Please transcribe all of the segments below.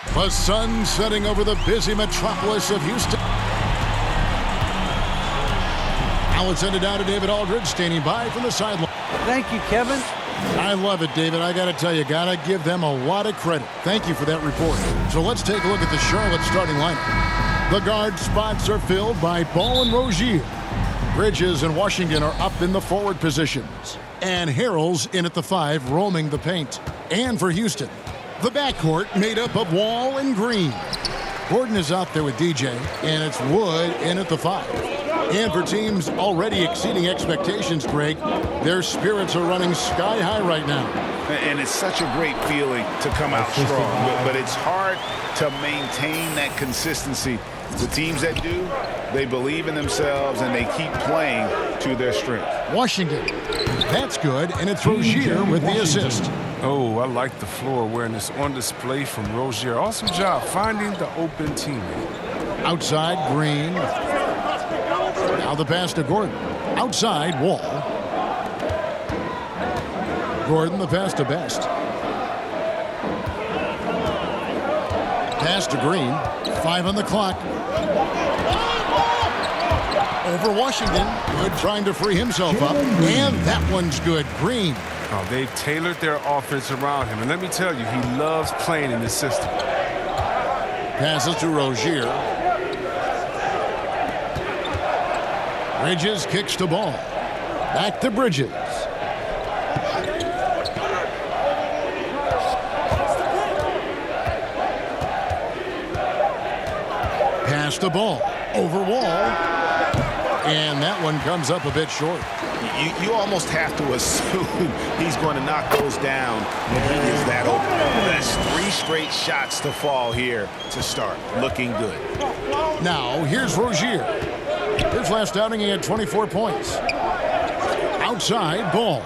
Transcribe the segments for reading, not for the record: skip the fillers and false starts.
The sun setting over the busy metropolis of Houston. Now it's headed down to David Aldridge, standing by from the sideline. Thank you, Kevin. I love it, David. I got to tell you, got to give them a lot of credit. Thank you for that report. So let's take a look at the Charlotte starting lineup. The guard spots are filled by Ball and Rozier. Bridges and Washington are up in the forward positions. And Harrell's in at the 5, roaming the paint. And for Houston, the backcourt made up of Wall and Green. Gordon is out there with DJ, and it's Wood in at the 5. And for teams already exceeding expectations, Greg, their spirits are running sky high right now. And it's such a great feeling to come out strong, but it's hard to maintain that consistency. The teams that do, they believe in themselves and they keep playing to their strength. Washington, that's good, and it's Rozier with the assist. Oh, I like the floor awareness on display from Rozier. Awesome job finding the open teammate. Outside, Green. Now the pass to Gordon. Outside, Wall. Gordon, the pass to Best. Pass to Green. 5 on the clock. Over Washington. Good trying to free himself up. And that one's good. Green. Oh, they've tailored their offense around him. And let me tell you, he loves playing in this system. Passes to Rozier. Bridges kicks to Ball. Back to Bridges. Pass the Ball. Over Wall. And that one comes up a bit short. You almost have to assume he's going to knock those down when he is that open. That's 3 straight shots to fall here to start. Looking good. Now, here's Rozier. His last outing, he had 24 points. Outside, Ball.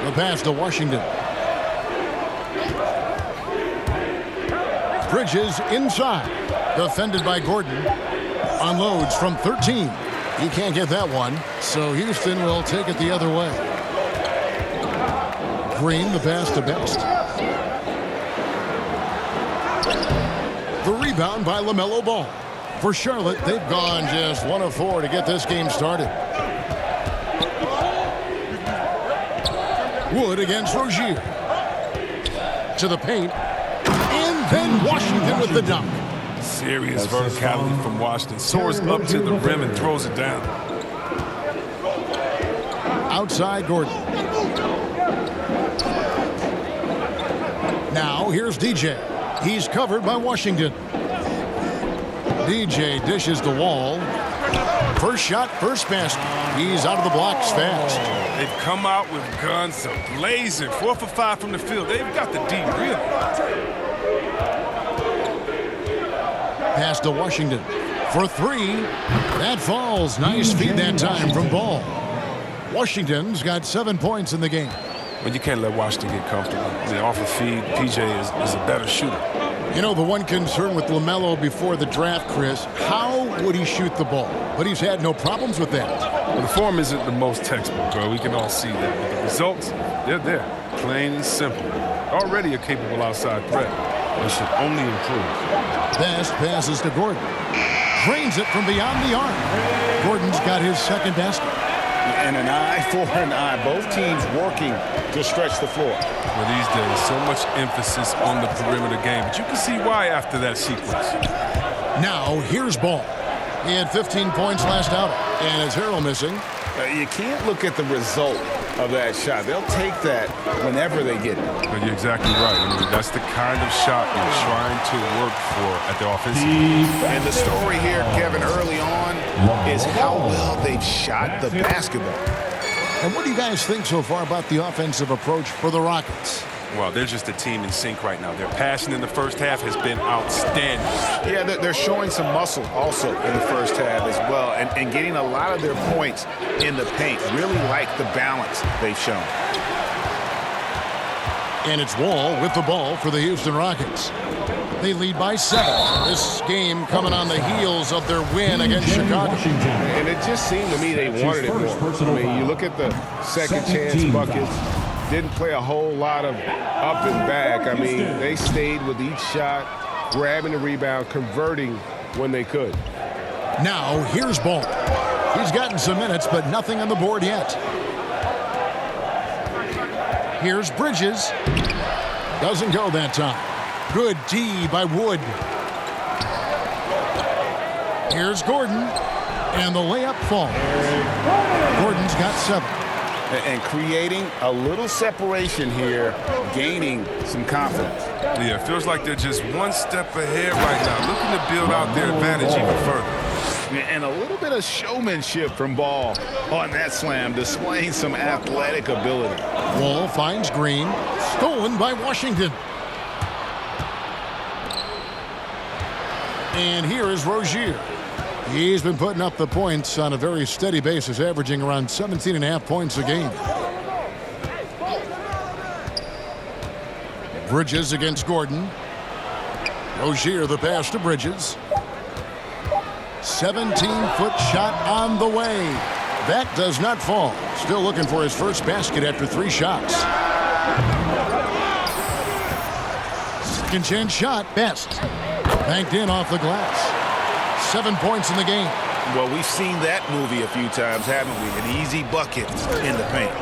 The pass to Washington. Bridges inside. Defended by Gordon. Unloads from 13. He can't get that one, so Houston will take it the other way. Green, the pass to Best. The rebound by LaMelo Ball. For Charlotte, they've gone just 1 of 4 to get this game started. Wood against Rozier. To the paint. And then Washington with the dunk. Serious verticality from Washington. Soars up to the rim and throws it down. Outside Gordon. Now here's DJ. He's covered by Washington. DJ dishes the Wall. First shot, first basket. He's out of the blocks fast. They've come out with guns blazing. 4 for 5 from the field. They've got the D really. Pass to Washington for 3. That falls. Nice feed that time from Ball. Washington's got 7 points in the game. Well, you can't let Washington get comfortable. The off a feed, PJ is a better shooter. You know, the one concern with LaMelo before the draft, Chris, how would he shoot the ball? But he's had no problems with that. Well, the form isn't the most textbook, bro. We can all see that. But the results, they're there. Plain and simple. Already a capable outside threat. They should only improve. Best passes to Gordon. Drains it from beyond the arc. Gordon's got his second basket. And an eye for an eye. Both teams working to stretch the floor. Well, these days, so much emphasis on the perimeter game. But you can see why after that sequence. Now, here's Ball. He had 15 points last outing. And is Harrell missing? You can't look at the result of that shot. They'll take that whenever they get it. But you're exactly right. I mean, that's the kind of shot you're trying to work for at the offensive end. And the story here, Kevin, early on is how well they've shot the basketball. And what do you guys think so far about the offensive approach for the Rockets? Well, they're just a team in sync right now. Their passing in the first half has been outstanding. Yeah, they're showing some muscle also in the first half as well, and getting a lot of their points in the paint. Really like the balance they've shown. And it's Wall with the ball for the Houston Rockets. They lead by 7. This game coming on the heels of their win against Chicago. And it just seemed to me they wanted it more. I mean, you look at the second chance buckets. didn't play a whole lot of up and back. I mean, they stayed with each shot, grabbing the rebound, converting when they could. Now, here's Ball. He's gotten some minutes, but nothing on the board yet. Here's Bridges. Doesn't go that time. Good D by Wood. Here's Gordon. And the layup falls. Gordon's got 7. And creating a little separation here, gaining some confidence. Yeah, it feels like they're just one step ahead right now, looking to build out their advantage even further. And a little bit of showmanship from Ball on that slam, displaying some athletic ability. Wall finds Green. Stolen by Washington. And here is Rozier. He's been putting up the points on a very steady basis, averaging around 17.5 points a game. Bridges against Gordon. Rozier the pass to Bridges. 17-foot shot on the way. That does not fall. Still looking for his first basket after 3 shots. Second chance shot, Best. Banked in off the glass. 7 points in the game. Well, we've seen that movie a few times, haven't we? An easy bucket in the paint.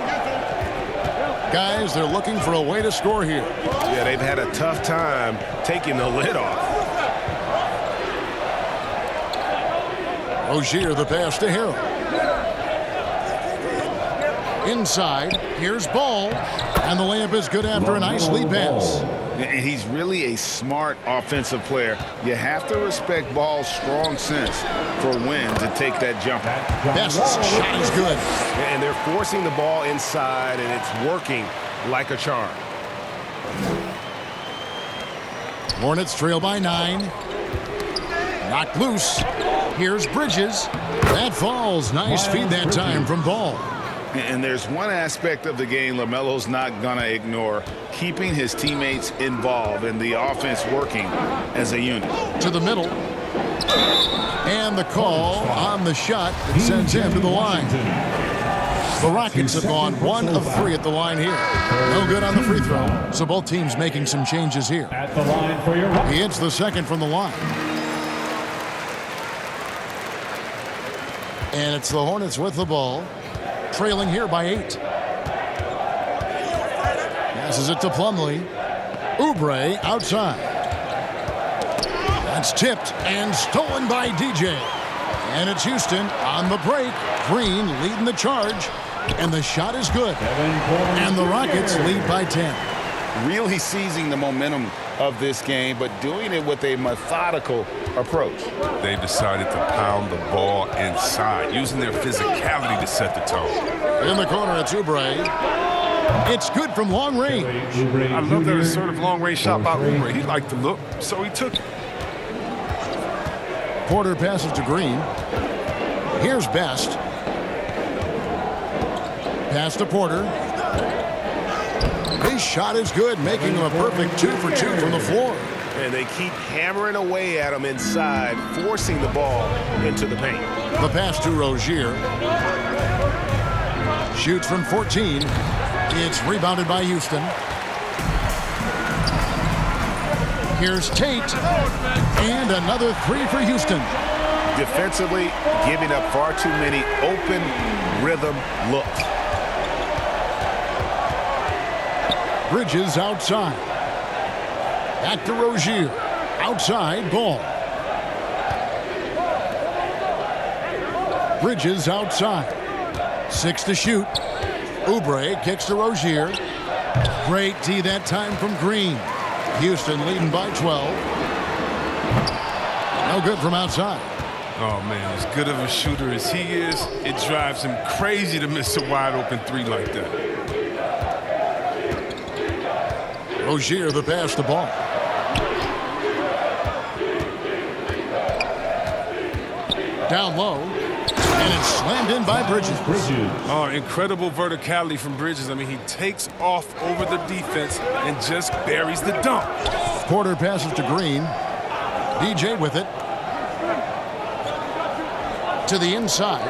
Guys, they're looking for a way to score here. Yeah, they've had a tough time taking the lid off. Rozier the pass to Harrell. Inside, here's Ball. And the layup is good after a nice lead pass. And he's really a smart offensive player. You have to respect Ball's strong sense for when to take that jumper. Best's shot is good. And they're forcing the ball inside, and it's working like a charm. Hornets trail by 9. Knocked loose. Here's Bridges. That falls. Nice feed that time from Ball. And there's one aspect of the game LaMelo's not going to ignore, keeping his teammates involved and the offense working as a unit. To the middle. And the call on the shot that sends him to the line. The Rockets have gone 1 of 3 at the line here. No good on the free throw. So both teams making some changes here. At the line for your He hits the second from the line. And it's the Hornets with the ball. Trailing here by 8. Passes it to Plumlee. Oubre outside. That's tipped and stolen by DJ. And it's Houston on the break. Green leading the charge. And the shot is good. And the Rockets lead by 10. Really seizing the momentum of this game, but doing it with a methodical approach. They've decided to pound the ball inside, using their physicality to set the tone. In the corner, it's Oubre. It's good from long range. I love that assertive long-range shot by Oubre. He liked the look, so he took it. Porter passes to Green. Here's Best. Pass to Porter. His shot is good, making him a perfect 2 for 2 from the floor. And they keep hammering away at him inside, forcing the ball into the paint. The pass to Rozier. Shoots from 14. It's rebounded by Houston. Here's Tate. And another 3 for Houston. Defensively, giving up far too many open rhythm looks. Bridges outside. Back to Rozier. Outside, Ball. Bridges outside. 6 to shoot. Oubre kicks to Rozier. Great D that time from Green. Houston leading by 12. No good from outside. Oh, man, as good of a shooter as he is, it drives him crazy to miss a wide-open 3 like that. Rozier the pass to Ball. Down low. And it's slammed in by Bridges. Oh, incredible verticality from Bridges. I mean, he takes off over the defense and just buries the dunk. Porter passes to Green. DJ with it. To the inside.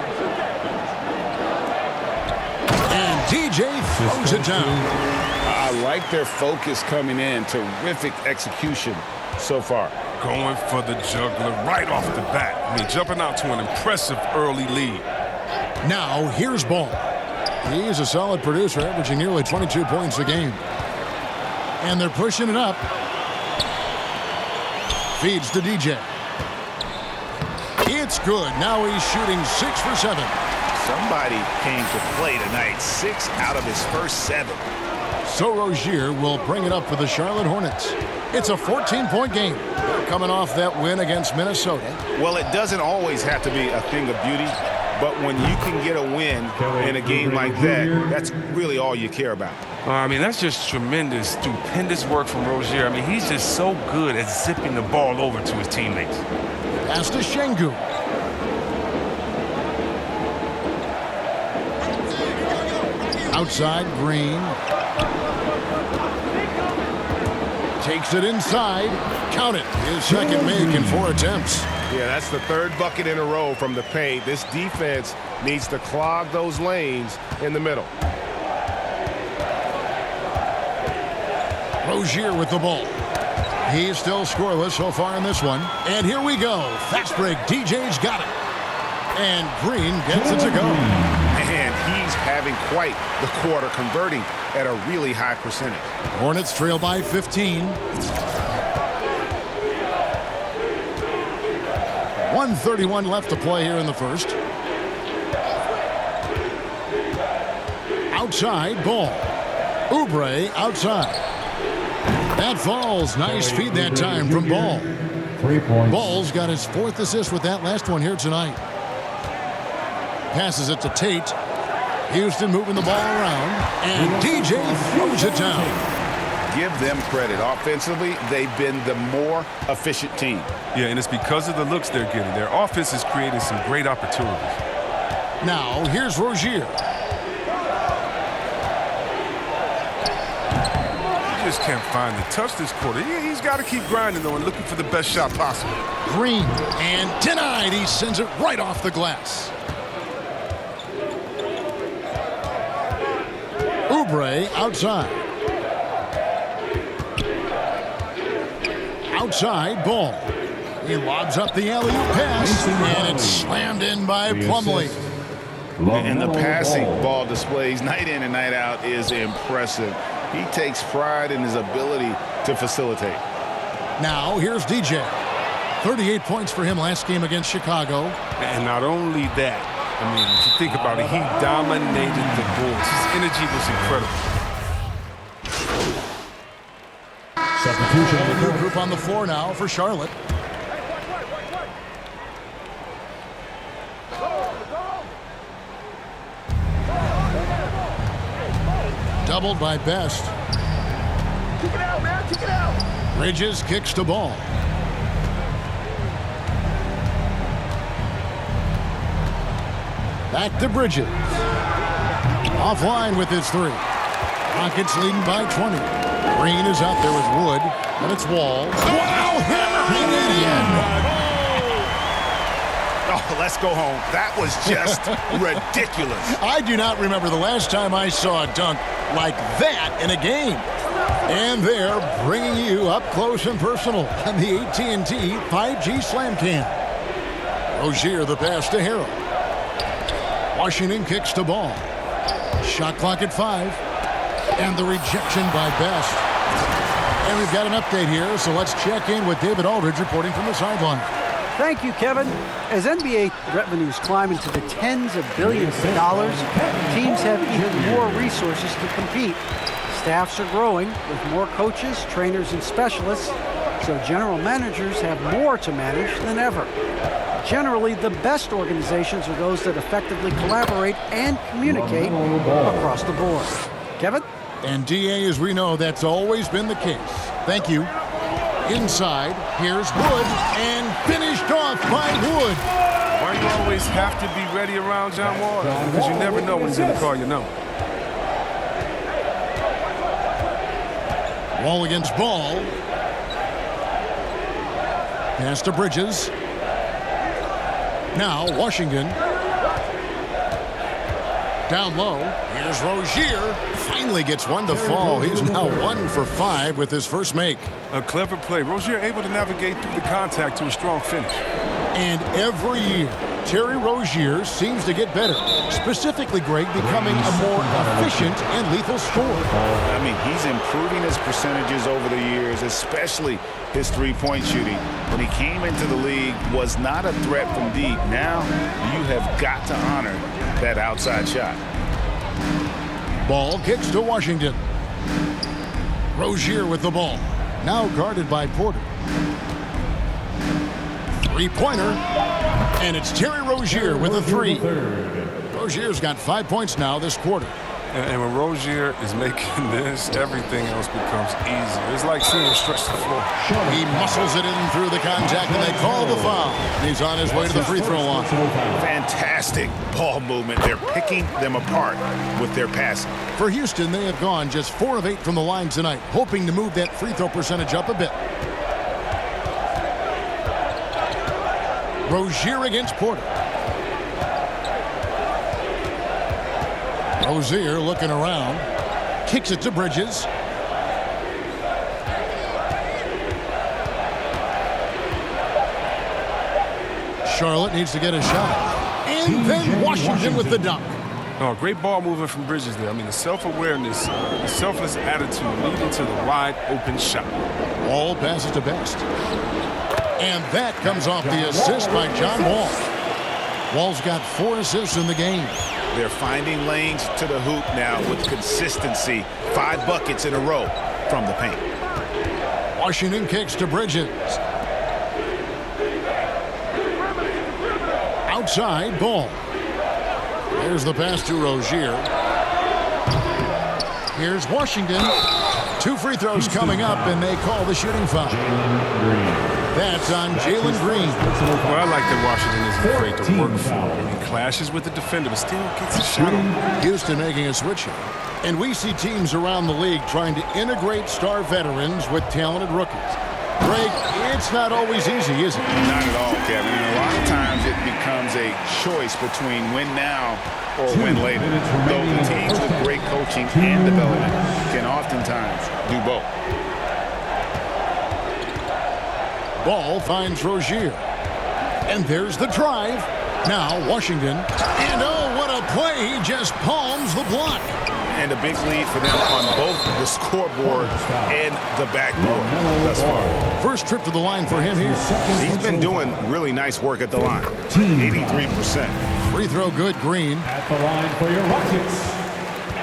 And DJ throws it down. I like their focus coming in. Terrific execution so far. Going for the juggler right off the bat. I mean, jumping out to an impressive early lead. Now, here's Ball. He is a solid producer, averaging nearly 22 points a game. And they're pushing it up. Feeds to DJ. It's good. Now he's shooting 6 for 7. Somebody came to play tonight. 6 out of his first 7. So Rozier will bring it up for the Charlotte Hornets. It's a 14-point game. They're coming off that win against Minnesota. Well, it doesn't always have to be a thing of beauty, but when you can get a win in a game like that, that's really all you care about. I mean, that's just tremendous, stupendous work from Rozier. I mean, he's just so good at zipping the ball over to his teammates. Pass to Şengün. Outside, Green. Takes it inside. Count it. His second make in 4 attempts. Yeah, that's the 3rd bucket in a row from the paint. This defense needs to clog those lanes in the middle. Rozier with the ball. He's still scoreless so far in this one. And here we go. Fast break. DJ's got it. And Green gets it to go. And he's having quite the quarter, converting at a really high percentage. Hornets trail by 15. 1:31 left to play here in the first. Outside, Ball. Oubre outside. That falls. Nice feed that time from Ball. 3 points. Ball's got his 4th assist with that last one here tonight. Passes it to Tate. Houston moving the ball around. And DJ throws it down. Give them credit. Offensively, they've been the more efficient team. Yeah, and it's because of the looks they're getting. Their offense is creating some great opportunities. Now, here's Rozier. Just can't find the touch this quarter. He's got to keep grinding, though, and looking for the best shot possible. Green, and denied. He sends it right off the glass. Oubre outside. Outside, Ball. He lobs up the alley-oop pass, and it's slammed in by Plumlee. And the passing ball displays night in and night out is impressive. He takes pride in his ability to facilitate. Now, here's DJ. 38 points for him last game against Chicago. And not only that, I mean, if you think about it, he dominated the boards. His energy was incredible. Substitution. A new group on the floor now for Charlotte. Doubled by Best. Kick it out, man. Kick it out. Bridges kicks the ball. Back to Bridges. Offline with his 3. Rockets leading by 20. Green is out there with Wood, and it's Wall. Wow, hammering it in. Oh, let's go home. That was just ridiculous. I do not remember the last time I saw a dunk like that in a game. And they're bringing you up close and personal on the AT&T 5G Slam Cam. Rozier the pass to Harrell. Washington kicks the ball. Shot clock at 5. And the rejection by Best. And we've got an update here, so let's check in with David Aldridge reporting from the sideline. Thank you, Kevin. As NBA revenues climb into the tens of billions of dollars, teams have even more resources to compete. Staffs are growing with more coaches, trainers, and specialists, so general managers have more to manage than ever. Generally, the best organizations are those that effectively collaborate and communicate across the board. Kevin? And DA, as we know, that's always been the case. Thank you. Inside, here's Wood, and finished off by Wood. Why do you always have to be ready around John Wall? Because you never know when he's going to call your number. Wall against Ball. Pass to Bridges. Now, Washington. Down low, here's Rozier. Finally gets one to fall. He's now 1 for 5 with his first make. A clever play. Rozier able to navigate through the contact to a strong finish. And every year, Terry Rozier seems to get better. Specifically, Greg, becoming a more efficient and lethal scorer. I mean, he's improving his percentages over the years, especially his three-point shooting. When he came into the league, was not a threat from deep. Now, you have got to honor that outside shot. Ball kicks to Washington. Rozier with the ball. Now guarded by Porter. Three-pointer. And it's Terry Rozier with a three. Rozier's got 5 points now this quarter. And when Rozier is making this, everything else becomes easier. It's like seeing him stretch the floor. He muscles it in through the contact, and they call the foul. He's on his way to the free throw line. Fantastic ball movement. They're picking them apart with their passing. For Houston, they have gone just 4 of 8 from the line tonight, hoping to move that free throw percentage up a bit. Rozier against Porter. Rozier looking around. Kicks it to Bridges. Charlotte needs to get a shot. And then Washington with the dunk. Oh, great ball movement from Bridges there. I mean, the self-awareness, the selfless attitude leading to the wide open shot. All passes to Best. And that comes off the assist by John Wall. Wall's got 4 assists in the game. They're finding lanes to the hoop now with consistency. 5 buckets in a row from the paint. Washington kicks to Bridges. Outside, Ball. There's the pass to Rozier. Here's Washington. 2 free throws coming up, and they call the shooting foul. That's on Jalen Green. Well, I like that Washington isn't afraid to work for him. He clashes with the defender, but still gets a shot. Houston making a switch here. And we see teams around the league trying to integrate star veterans with talented rookies. Greg, it's not always easy, is it? Not at all, Kevin. A lot of times it becomes a choice between win now or win later. Though the teams with great coaching and development can oftentimes do both. Ball finds Rozier. And there's the drive. Now Washington. And oh, what a play. He just palms the block. And a big lead for them on both the scoreboard and the backboard thus far. First trip to the line for him here. He's been doing really nice work at the line. 83%. Free throw good, Green. At the line for your Rockets,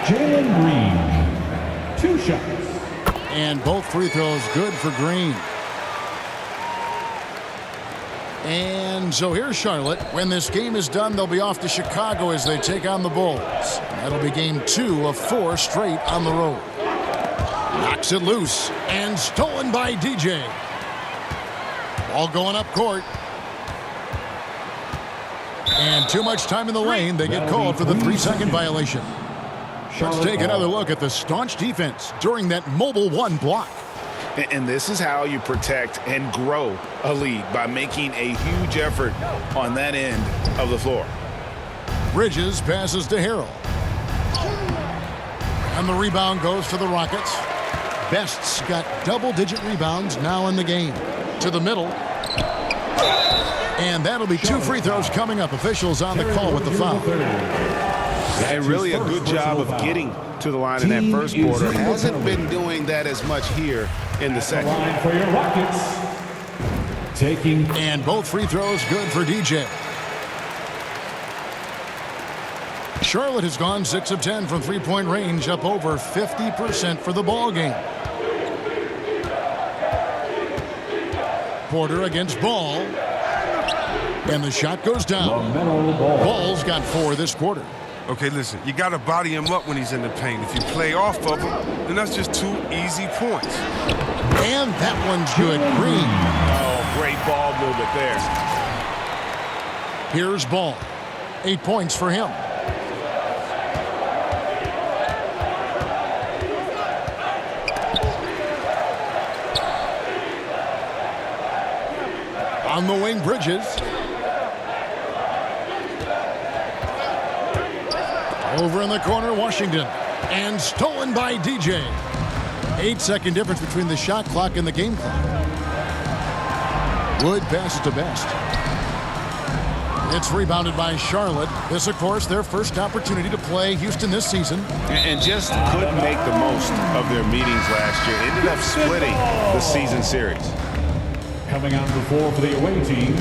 Jalen Green. 2 shots. And both free throws good for Green. And so here's Charlotte. When this game is done, they'll be off to Chicago as they take on the Bulls. That'll be game 2 of 4 straight on the road. Knocks it loose and stolen by DJ. Ball going up court. And too much time in the lane. They get called for the 3-second violation. Let's take another look at the staunch defense during that mobile 1 block. And this is how you protect and grow a lead, by making a huge effort on that end of the floor. Bridges passes to Harrell. And the rebound goes to the Rockets. Best's got double-digit rebounds now in the game. To the middle. And that'll be 2 free throws coming up. Officials on the call with the foul. And really a good job of getting to the line in that first quarter. Hasn't been doing that as much here in the second. Line for your Rockets. Taking. And both free throws good for DJ. Charlotte has gone 6 of 10 from 3-point range, up over 50% for the ball game. Porter against Ball. And the shot goes down. Ball's got 4 this quarter. Okay, listen, you got to body him up when he's in the paint. If you play off of him, then that's just 2 easy points. And that one's good. Green. Oh, great ball movement there. Here's Ball. 8 points for him. On the wing, Bridges. Over in the corner, Washington. And stolen by DJ. 8-second difference between the shot clock and the game clock. Wood passes to Best. It's rebounded by Charlotte. This, of course, their first opportunity to play Houston this season. And just couldn't make the most of their meetings last year. Ended up splitting the season series. Coming on the floor for the away team.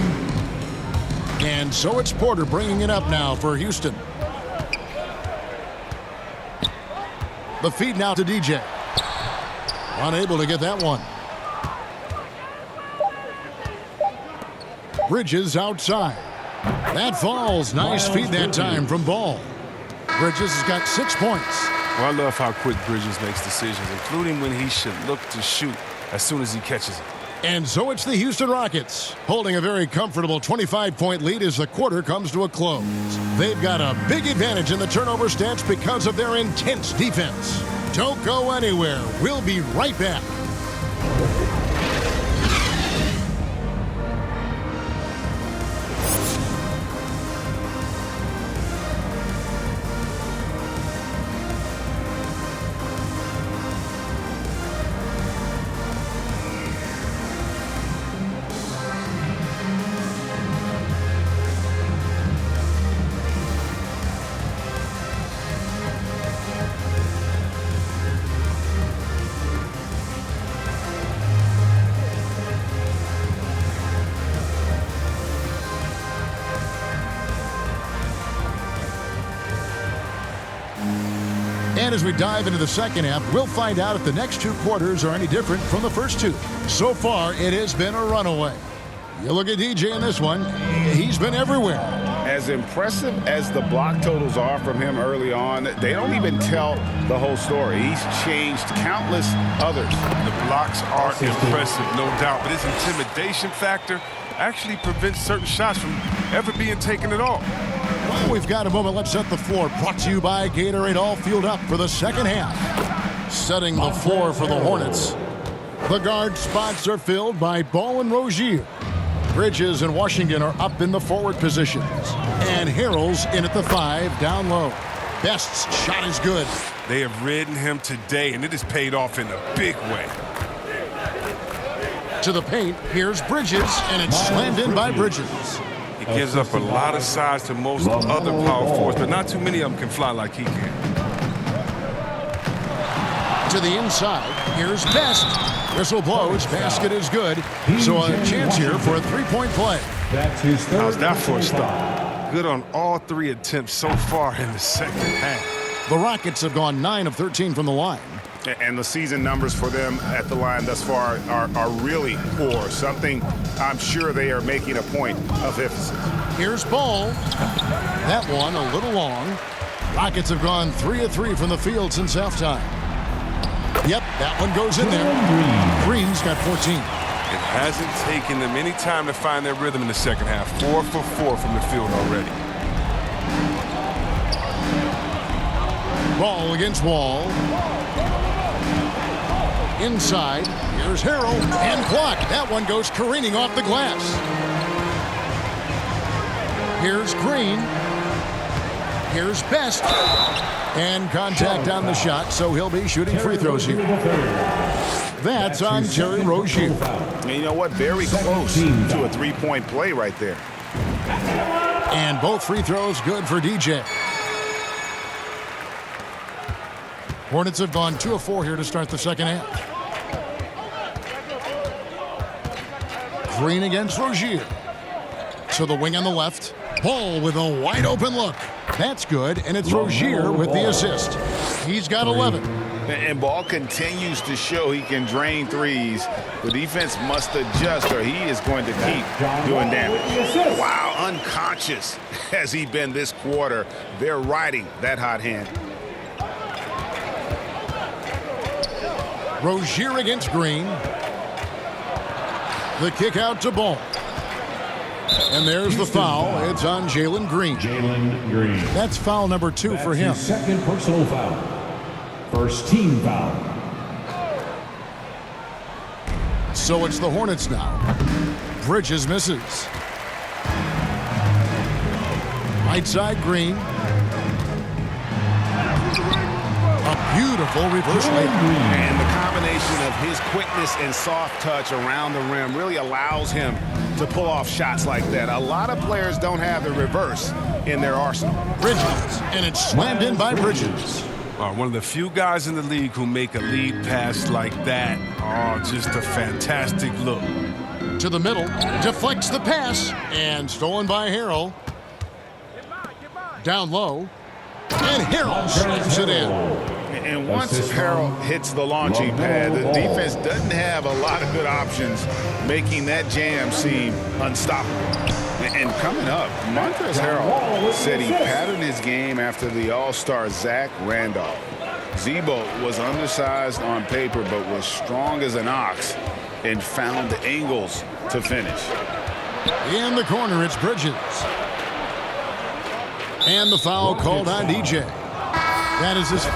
And so it's Porter bringing it up now for Houston. The feed now to DJ. Unable to get that one. Bridges outside. That falls. Nice feed that time from Ball. Bridges has got 6 points. Well, I love how quick Bridges makes decisions, including when he should look to shoot as soon as he catches it. And so it's the Houston Rockets holding a very comfortable 25-point lead as the quarter comes to a close. They've got a big advantage in the turnover stats because of their intense defense. Don't go anywhere. We'll be right back. And as we dive into the second half, we'll find out if the next 2 quarters are any different from the first 2. So far, it has been a runaway. You look at DJ in this one, he's been everywhere. As impressive as the block totals are from him early on, they don't even tell the whole story. He's changed countless others. The blocks are impressive, no doubt, but his intimidation factor actually prevents certain shots from ever being taken at all. Well, we've got a moment. Let's set the floor. Brought to you by Gatorade, all fueled up for the second half. Setting the floor for the Hornets. The guard spots are filled by Ball and Rozier. Bridges and Washington are up in the forward positions. And Harrell's in at the 5, down low. Best's shot is good. They have ridden him today, and it has paid off in a big way. To the paint, here's Bridges, and it's slammed in by Bridges. He gives up a lot of size to most other power forwards, but not too many of them can fly like he can. To the inside, here's Best. Whistle blows, basket is good. So a chance here for a 3-point play. That's his third. How's that for a start? Good on all 3 attempts so far in the second half. The Rockets have gone 9 of 13 from the line. And the season numbers for them at the line thus far are really poor. Something I'm sure they are making a point of emphasis. Here's Ball. That one a little long. Rockets have gone 3 of 3 from the field since halftime. Yep, that one goes in there. Green's got 14. It hasn't taken them any time to find their rhythm in the second half. 4 for 4 from the field already. Ball against Wall. Inside, here's Harrell, and blocked. That one goes careening off the glass. Here's Green. Here's Best. And contact on the shot, so he'll be shooting free throws here. That's on Terry Rozier. And you know what? Very close to a 3-point play right there. And both free throws good for DJ. Hornets have gone 2 of 4 here to start the second half. Green against Rozier. To the wing on the left. Ball with a wide open look. That's good, and it's Rozier with the assist. He's got 11. And Ball continues to show he can drain threes. The defense must adjust or he is going to keep doing damage. Wow, unconscious has he been this quarter. They're riding that hot hand. Rozier against Green. The kick out to Ball. And there's the foul. It's on Jalen Green. Jalen Green. That's foul number 2 for him. His second personal foul. First team foul. So it's the Hornets now. Bridges misses. Right side Green. A beautiful reverse layup. And the combination of his quickness and soft touch around the rim really allows him to pull off shots like that. A lot of players don't have the reverse in their arsenal. Bridges, and it's slammed in by Bridges. One of the few guys in the league who make a lead pass like that. Oh, just a fantastic look. To the middle, deflects the pass, and stolen by Harrell. Down low, and Harrell slams it in. And once Harrell hits the launching pad, the defense doesn't have a lot of good options, making that jam seem unstoppable. And coming up, Montrezl Harrell said he patterned his game after the All-Star Zach Randolph. Zebo was undersized on paper, but was strong as an ox and found angles to finish. In the corner, it's Bridges. And the foul called on DJ. That is his...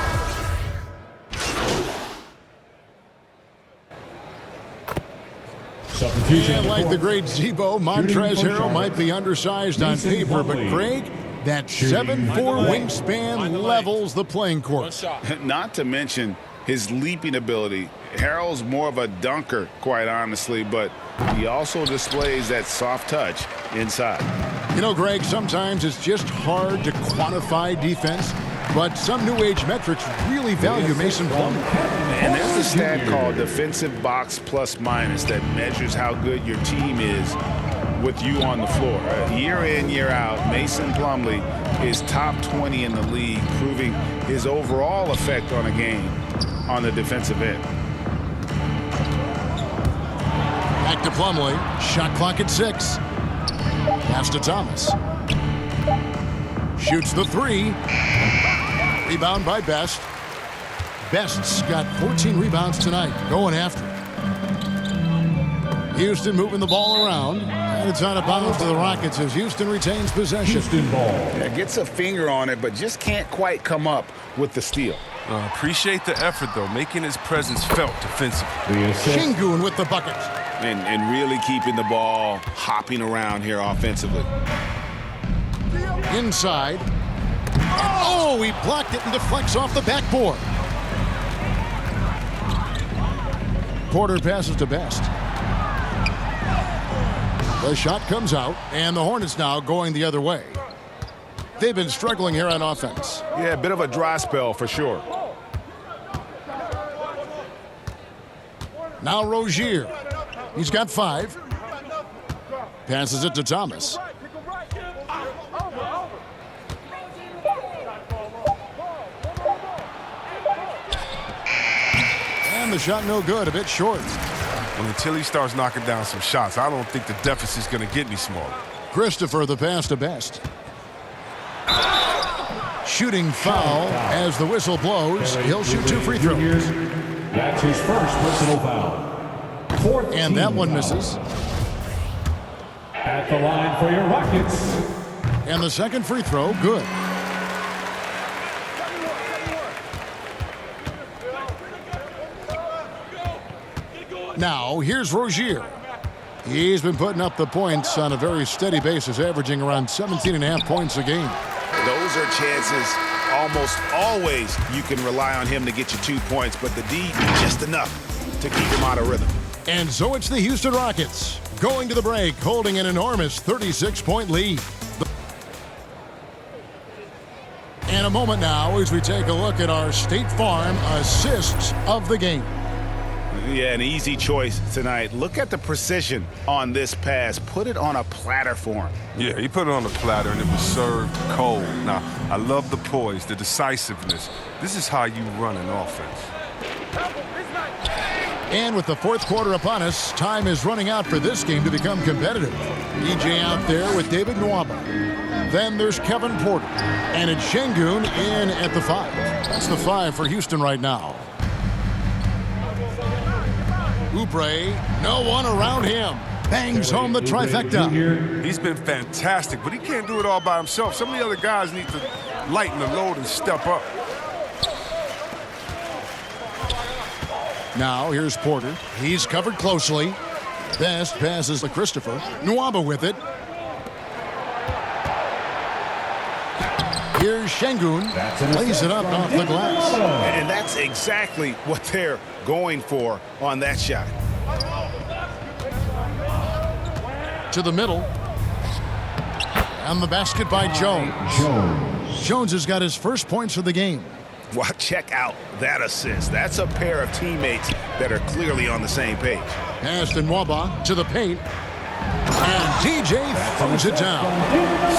And like the great Zebo, Montrezl Harrell might be undersized on paper, but Greg, that 7'4" wingspan levels the playing court. Not to mention his leaping ability. Harrell's more of a dunker, quite honestly, but he also displays that soft touch inside. You know, Greg, sometimes it's just hard to quantify defense, but some new age metrics really value Mason Plumlee. And there's a stat called defensive box plus minus that measures how good your team is with you on the floor. Year in, year out, Mason Plumlee is top 20 in the league, proving his overall effect on a game on the defensive end. Back to Plumlee. Shot clock at 6. Pass to Thomas. Shoots the 3. Rebound by Best. Best's got 14 rebounds tonight, going after it. Houston moving the ball around, and it's out of bounds to the Rockets as Houston retains possession. Houston ball. Yeah, gets a finger on it, but just can't quite come up with the steal. Appreciate the effort, though, making his presence felt defensively. Şengün with the bucket. And really keeping the ball hopping around here offensively. Inside. Oh, he blocked it and deflects off the backboard. Porter passes to Best. The shot comes out, and the Hornets now going the other way. They've been struggling here on offense. Yeah, a bit of a dry spell for sure. Now Rozier. He's got 5. Passes it to Thomas. And the shot no good, a bit short. And until he starts knocking down some shots, I don't think the deficit's going to get any smaller. Christopher the pass to Best. Shooting foul as the whistle blows. He'll shoot 2 free throws. That's his first personal foul. And that one misses. At the line for your Rockets. And the second free throw, good. Now, here's Rozier. He's been putting up the points on a very steady basis, averaging around 17.5 points a game. Those are chances almost always you can rely on him to get you 2 points, but the D just enough to keep him out of rhythm. And so it's the Houston Rockets going to the break, holding an enormous 36-point lead. And a moment now as we take a look at our State Farm assists of the game. Yeah, an easy choice tonight. Look at the precision on this pass. Put it on a platter for him. Yeah, he put it on a platter, and it was served cold. Now, I love the poise, the decisiveness. This is how you run an offense. And with the fourth quarter upon us, time is running out for this game to become competitive. EJ out there with David Nwaba. Then there's Kevin Porter. And it's Şengün in at the 5. That's the 5 for Houston right now. Oubre, no one around him. Bangs home the trifecta. He's been fantastic, but he can't do it all by himself. Some of the other guys need to lighten the load and step up. Now here's Porter. He's covered closely. Best passes to Christopher. Nwaba with it. Here's Şengün. Lays it up off the glass. And that's exactly what they're going for on that shot. To the middle. And the basket by Jones. Jones has got his first points of the game. Well, check out that assist. That's a pair of teammates that are clearly on the same page. Passed in Nwaba to the paint. And DJ throws it down.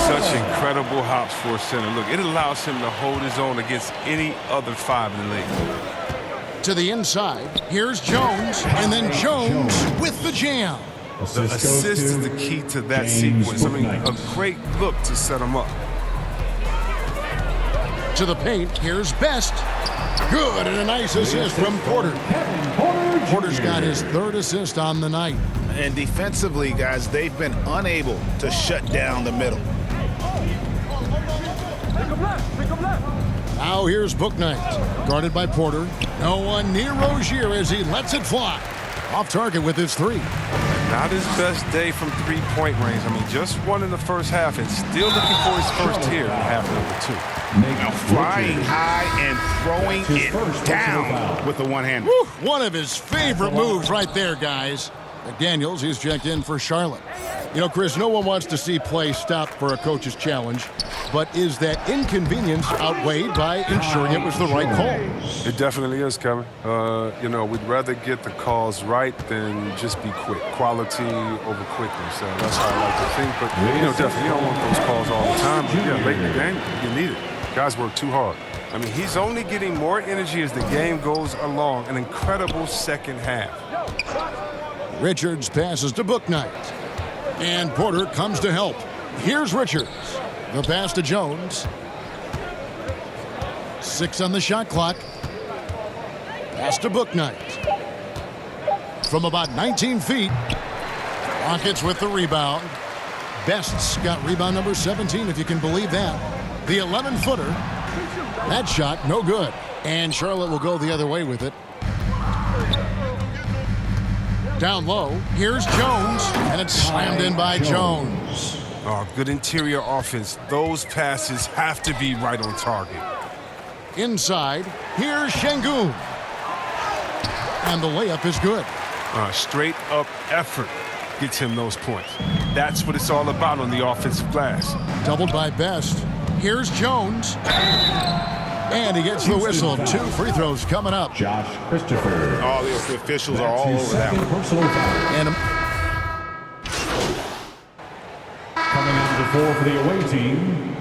Such incredible hops for a center. Look, it allows him to hold his own against any other 5 in the league. To the inside. Here's Jones. And then Jones with the jam. The assist is the key to that sequence. I mean, a great look to set him up. To the paint. Here's Best. Good, and a nice assist from Porter. Porter's got his 3rd assist on the night. And defensively, guys, they've been unable to shut down the middle. Now here's Bouknight, guarded by Porter. No one near Rozier as he lets it fly. Off target with his 3. Not his best day from 3-point range. I mean, just one in the first half and still looking for his first here in half number 2. Now flying high and throwing it down with the one-hander. One of his favorite moves right there, guys. McDaniels, he's checked in for Charlotte. You know, Chris, no one wants to see play stop for a coach's challenge, but is that inconvenience outweighed by ensuring it was the right call? It definitely is, Kevin. You know, we'd rather get the calls right than just be quick. Quality over quickness. That's how I like to think. But, you know, definitely you don't want those calls all the time. But, yeah, late in the game, you need it. Guys work too hard. I mean, he's only getting more energy as the game goes along. An incredible second half. Richards passes to Bouknight. And Porter comes to help. Here's Richards. The pass to Jones. 6 on the shot clock. Pass to Bouknight. From about 19 feet. Rockets with the rebound. Best's got rebound number 17, if you can believe that. The 11-footer. That shot, no good. And Charlotte will go the other way with it. Down low, here's Jones, and it's slammed in by Jones. Oh, good interior offense. Those passes have to be right on target. Inside, here's Şengün. And the layup is good. Straight up effort gets him those points. That's what it's all about on the offensive glass. Doubled by Best. Here's Jones. And he gets the whistle. 2 free throws coming up. Josh Christopher. All the officials are all over that one. And coming out to the floor for the away team.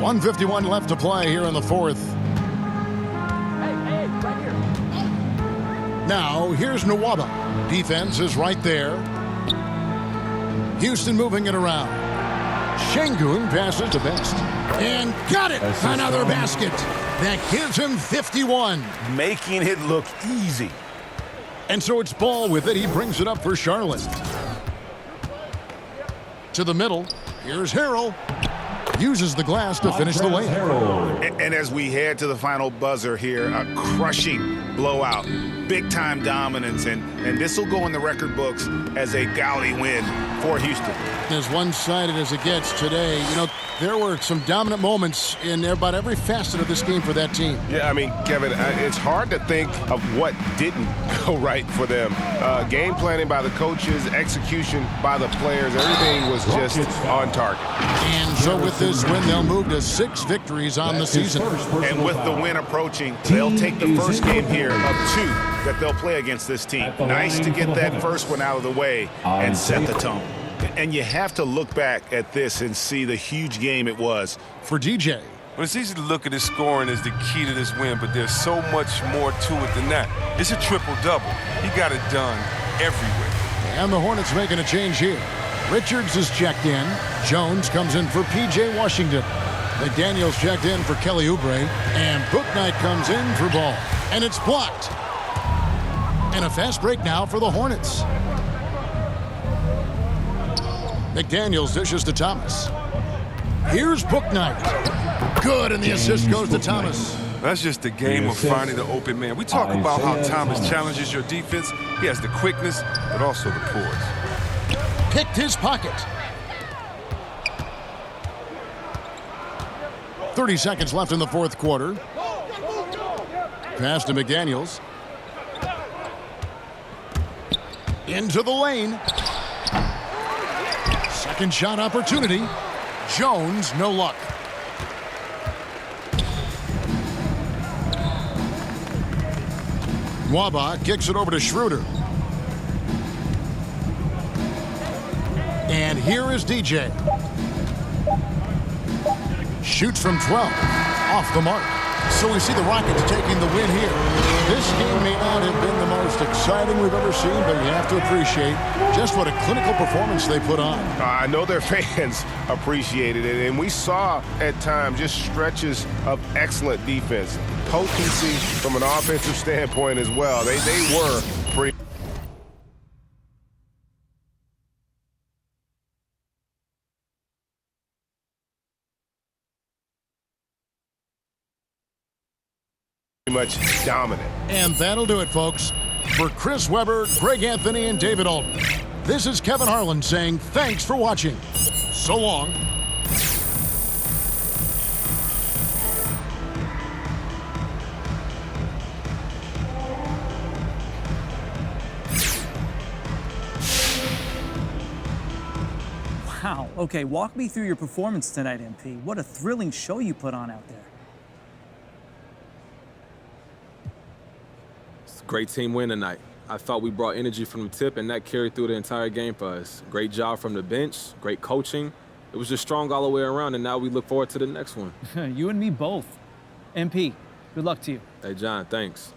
1:51 left to play here in the 4th. Now, here's Nwaba. Defense is right there. Houston moving it around. Şengün passes to Best. And got it! Another basket. That gives him 51. Making it look easy. And so it's Ball with it. He brings it up for Charlotte. To the middle. Here's Harrell. Uses the glass to finish the layup. And as we head to the final buzzer here, a crushing blowout. Big-time dominance, and this will go in the record books as a gaudy win for Houston. As one-sided as it gets today, you know, there were some dominant moments in about every facet of this game for that team. Yeah, I mean, Kevin, it's hard to think of what didn't go right for them. Game planning by the coaches, execution by the players, everything was just on target. And so with this win, they'll move to 6 victories on the season. And with the win approaching, they'll take the first game here of 2 that they'll play against this team. Nice to get that first one out of the way and set the tone. And you have to look back at this and see the huge game it was for DJ. Well, it's easy to look at his scoring as the key to this win, but there's so much more to it than that. It's a triple-double. He got it done everywhere. And the Hornets making a change here. Richards is checked in. Jones comes in for P.J. Washington. McDaniels checked in for Kelly Oubre. And Bouknight comes in for Ball. And it's blocked. And a fast break now for the Hornets. McDaniels dishes to Thomas. Here's Bouknight. Good, and the assist goes to Thomas. That's just the game of finding the open man. We talk about how Thomas challenges your defense. He has the quickness, but also the poise. Picked his pocket. 30 seconds left in the fourth quarter. Pass to McDaniels. Into the lane. Second shot opportunity. Jones, no luck. Waba kicks it over to Schroeder. And here is DJ. Shoots from 12. Off the mark. So we see the Rockets taking the win here. This game may not have been the most exciting we've ever seen, but you have to appreciate just what a clinical performance they put on. I know their fans appreciated it, and we saw at times just stretches of excellent defense. Potency from an offensive standpoint as well. They were pretty much dominant. And that'll do it, folks. For Chris Webber, Greg Anthony, and David Aldridge, this is Kevin Harlan saying thanks for watching. So long. Wow. Okay, walk me through your performance tonight, MP. What a thrilling show you put on out there. Great team win tonight. I thought we brought energy from the tip, and that carried through the entire game for us. Great job from the bench, great coaching. It was just strong all the way around, and now we look forward to the next one. You and me both. MP, good luck to you. Hey, John, thanks.